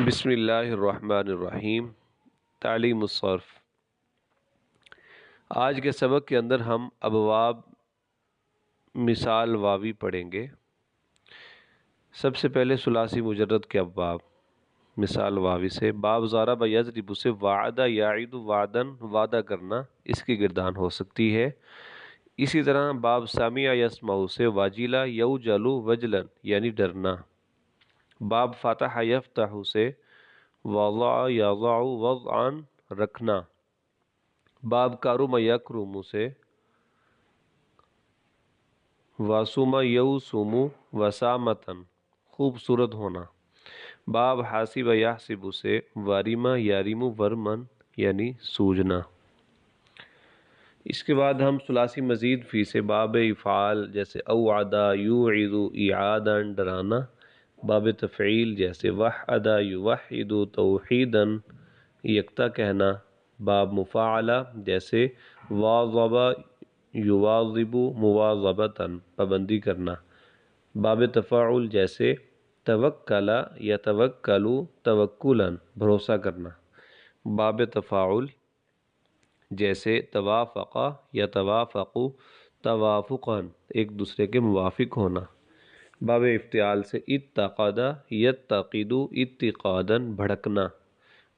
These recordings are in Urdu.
بسم اللہ الرحمن الرحیم۔ تعلیم الصرف۔ آج کے سبق کے اندر ہم ابواب مثال واوی پڑھیں گے۔ سب سے پہلے ثلاثی مجرد کے ابواب مثال واوی سے باب ضرب یضرب سے وعدہ یعید وعدن وعدہ کرنا اس کی گردان ہو سکتی ہے۔ اسی طرح باب سمع یسمع سے واجلہ یوجل وجلن یعنی ڈرنا۔ باب فتح یفتح سے وضع یضع وضعا رکھنا۔ باب کرم یکرم سے وسم یوسم وسامتن خوبصورت ہونا۔ باب حاسب یحسب سے ورم یرم ورمن یعنی سوجنا۔ اس کے بعد ہم ثلاثی مزید فی سے باب افعال جیسے اوعد یوعد اعادا ڈرانا۔ باب تفعیل جیسے وحد یوحد توحیدا یکتا کہنا۔ باب مفاعلہ جیسے واظب یواظب مواظبتا پابندی کرنا۔ باب تفاعل جیسے توکل یتوکل توکلا بھروسہ کرنا۔ باب تفاعل جیسے توافق یتوافق توافقا ایک دوسرے کے موافق ہونا۔ باب افتعال سے اتقد یتقد اتقادا بھڑکنا۔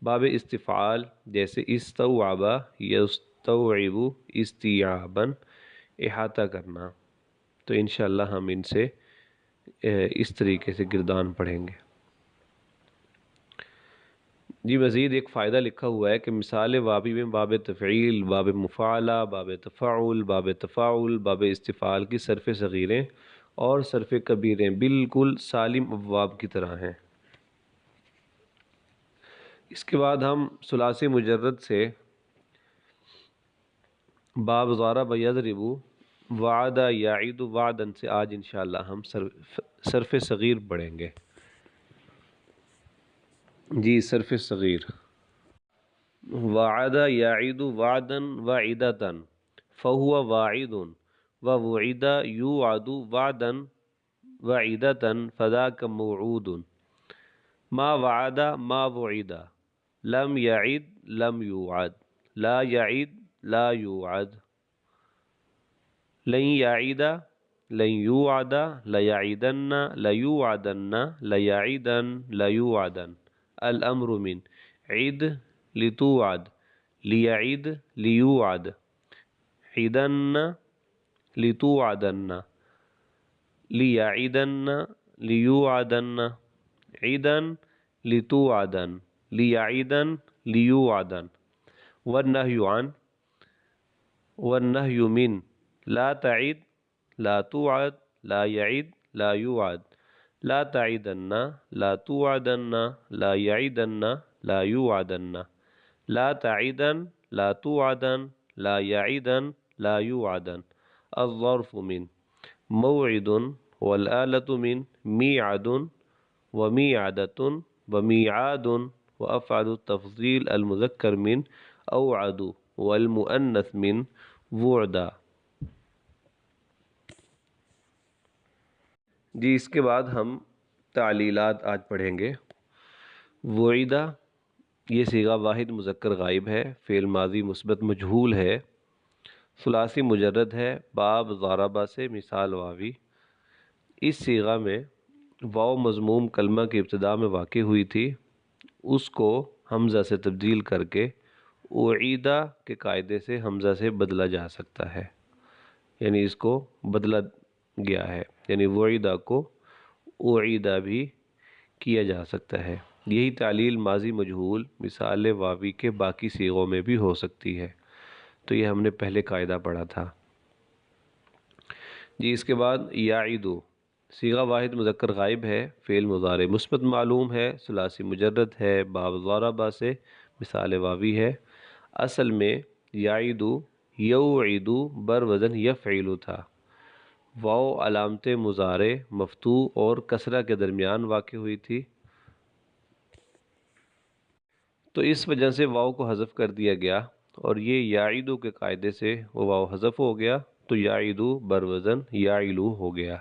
باب استفعال جیسے استوعب یستوعب استیعابا احاطہ کرنا۔ تو انشاءاللہ ہم ان سے اس طریقے سے گردان پڑھیں گے۔ جی مزید ایک فائدہ لکھا ہوا ہے کہ مثال واوی میں باب تفعیل، باب مفاعلہ، باب تفاعل، باب تفاعل، باب استفعال کی صرف صغیریں اور صرف کبیریں بالکل سالم ابواب کی طرح ہیں۔ اس کے بعد ہم ثلاثی مجرد سے باب ضرب یضرب وعد یعید وعدن سے آج انشاءاللہ ہم صرف صغیر پڑھیں گے۔ جی صرف صغیر وعد یعید وعدا وعدتا فهو واعد ووعد یوعد وعدا وعدتا فذاک موعود۔ ما وعد ما وعد لم یعد لم یوعد لا یعد لا یوعد لن یعید لن یوعد لیعیدن لیوعدن لیعیدن لیوعدن الامر من عد لتوعد لیعد لیوعد عدن لتوعدن لیعیدن لیوعدن عدن لتوعدن لیعیدن لیوعدن والنہی عن والنہی من لا تعد لا توعد لا یعد لا یوعد لا تعدن لا توعدن لا یعدن لا یوعدن لا تعدن لا توعدن لا یعدن لا یوعدن الظرف من موعد والآلة من میعد ومیعدۃ ومیعاد وافعل التفضیل المذکر من اوعد والمؤنث من وعدا۔ جی اس کے بعد ہم تعلیلات آج پڑھیں گے۔ وعدہ یہ صیغہ واحد مذکر غائب ہے، فعل ماضی مثبت مجہول ہے، ثلاثی مجرد ہے، باب ضربہ سے مثال واوی۔ اس صیغہ میں واو مضموم کلمہ کی ابتدا میں واقع ہوئی تھی، اس کو حمزہ سے تبدیل کر کے اعیدہ کے قاعدے سے حمزہ سے بدلا جا سکتا ہے، یعنی اس کو بدلا گیا ہے، یعنی وعیدہ کو اعیدہ بھی کیا جا سکتا ہے۔ یہی تعلیل ماضی مجہول مثال واوی کے باقی صیغوں میں بھی ہو سکتی ہے، تو یہ ہم نے پہلے قاعدہ پڑھا تھا۔ جی اس کے بعد یعیدو صیغہ واحد مذکر غائب ہے، فعل مضارع مثبت معلوم ہے، ثلاثی مجرد ہے، باب ضربہ سے مثال واوی ہے۔ اصل میں یعیدو یوعیدو بر وزن یفعل تھا، واو علامت مضارع مفتوح اور کسرہ کے درمیان واقع ہوئی تھی، تو اس وجہ سے واو کو حذف کر دیا گیا اور یہ یعیدو کے قاعدے سے وہ واو حذف ہو گیا تو یعیدو بر وزن یعیلو ہو گیا۔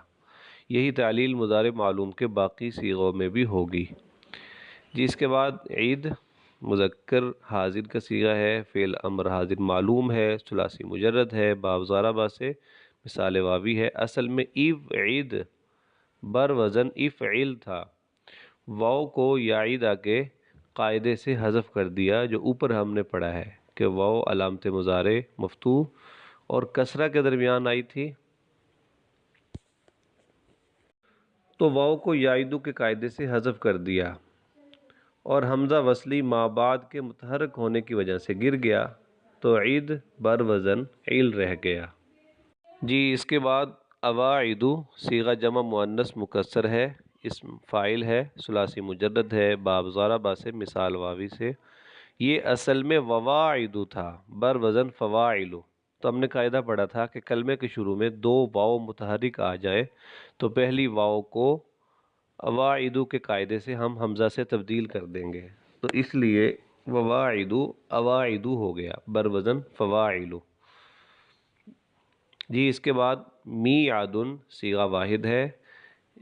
یہی تعلیل مضارع معلوم کے باقی صیغوں میں بھی ہوگی۔ جی اس کے بعد عید مذکر حاضر کا صیغہ ہے، فعل امر حاضر معلوم ہے، ثلاثی مجرد ہے، باب ضارب با سے مثال واوی ہے۔ اصل میں عید بر وزن افعل تھا، واو کو یا عیدہ کے قاعدے سے حذف کر دیا جو اوپر ہم نے پڑھا ہے کہ واو علامت مضارع مفتوح اور کسرہ کے درمیان آئی تھی، تو واو کو یعیدو کے قاعدے سے حذف کر دیا اور حمزہ وصلی ما بعد کے متحرک ہونے کی وجہ سے گر گیا، تو عید بر وزن عیل رہ گیا۔ جی اس کے بعد اواعدو صیغہ جمع مؤنث مکسر ہے، اسم فاعل ہے، ثلاثی مجرد ہے، باب ضارب سے مثال واوی سے۔ یہ اصل میں وواعدو تھا بر وزن فواعلو۔ تو ہم نے قاعدہ پڑھا تھا کہ کلمے کے شروع میں دو واو متحرک آ جائے تو پہلی واو کو اواعدو کے قاعدے سے ہم حمزہ سے تبدیل کر دیں گے، تو اس لیے وواعدو اواعدو ہو گیا بر وزن فواعلو۔ جی اس کے بعد میعادن صیغہ واحد ہے،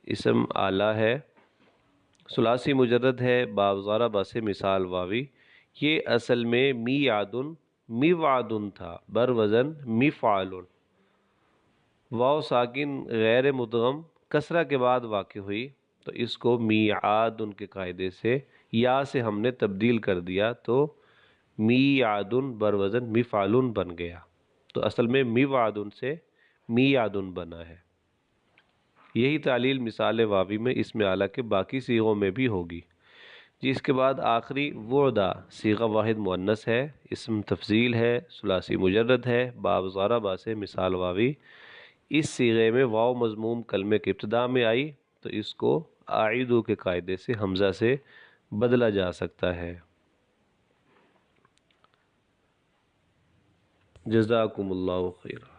اسم آلہ ہے، ثلاثی مجرد ہے، باب ضارب سے مثال واوی۔ یہ اصل میں میعادن میوعدن تھا بر وزن مفعلن، واو ساکن غیر مدغم کسرہ کے بعد واقع ہوئی تو اس کو میعادن کے قاعدے سے یا سے ہم نے تبدیل کر دیا تو میعادن بر وزن مفعلن بن گیا، تو اصل میں میوعدن سے میعادن بنا ہے۔ یہی تعلیل مثال واوی میں اسم اعلیٰ کے باقی صیغوں میں بھی ہوگی۔ جی اس کے بعد آخری وعدہ صیغہ واحد مؤنث ہے، اسم تفضیل ہے، ثلاثی مجرد ہے، باب ضارب سے مثال واوی۔ اس صیغے میں واو مضموم کلمے کے ابتدا میں آئی تو اس کو اعیدو کے قاعدے سے حمزہ سے بدلا جا سکتا ہے۔ جزاکم اللہ خیر۔